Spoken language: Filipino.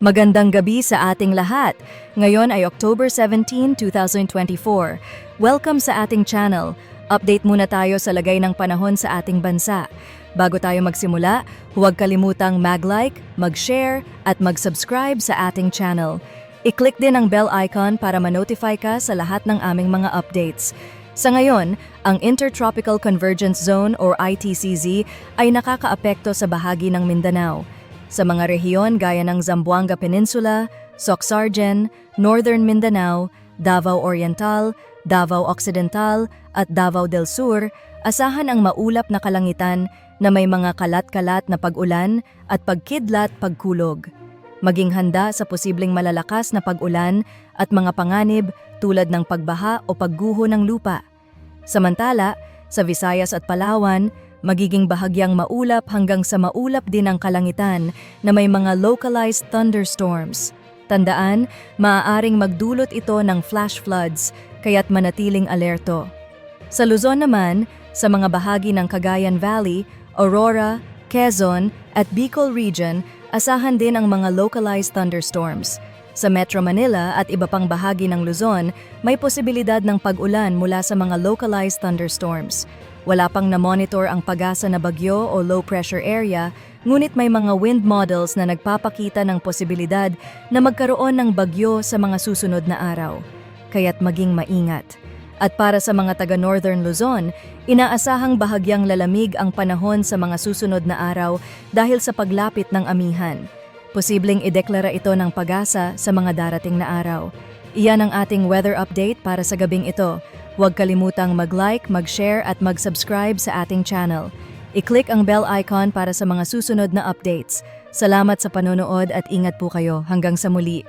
Magandang gabi sa ating lahat. Ngayon ay October 17, 2024. Welcome sa ating channel. Update muna tayo sa lagay ng panahon sa ating bansa. Bago tayo magsimula, huwag kalimutang mag-like, mag-share, at mag-subscribe sa ating channel. I-click din ang bell icon para ma-notify ka sa lahat ng aming mga updates. Sa ngayon, ang Intertropical Convergence Zone or ITCZ ay nakakaapekto sa bahagi ng Mindanao. Sa mga rehiyon gaya ng Zamboanga Peninsula, Soxargen, Northern Mindanao, Davao Oriental, Davao Occidental at Davao del Sur, asahan ang maulap na kalangitan na may mga kalat-kalat na pag-ulan at pagkidlat-pagkulog. Maging handa sa posibleng malalakas na pag-ulan at mga panganib tulad ng pagbaha o pagguho ng lupa. Samantala, sa Visayas at Palawan, magiging bahagyang maulap hanggang sa maulap din ang kalangitan na may mga localized thunderstorms. Tandaan, maaaring magdulot ito ng flash floods, kaya't manatiling alerto. Sa Luzon naman, sa mga bahagi ng Cagayan Valley, Aurora, Quezon at Bicol Region, asahan din ang mga localized thunderstorms. Sa Metro Manila at iba pang bahagi ng Luzon, may posibilidad ng pag-ulan mula sa mga localized thunderstorms. Wala pang na-monitor ang pag-asa na bagyo o low-pressure area, ngunit may mga wind models na nagpapakita ng posibilidad na magkaroon ng bagyo sa mga susunod na araw. Kaya't maging maingat. At para sa mga taga-Northern Luzon, inaasahang bahagyang lalamig ang panahon sa mga susunod na araw dahil sa paglapit ng amihan. Posibleng ideklara ito ng pag-asa sa mga darating na araw. Iyan ang ating weather update para sa gabing ito. Huwag kalimutang mag-like, mag-share at mag-subscribe sa ating channel. I-click ang bell icon para sa mga susunod na updates. Salamat sa panonood at ingat po kayo. Hanggang sa muli.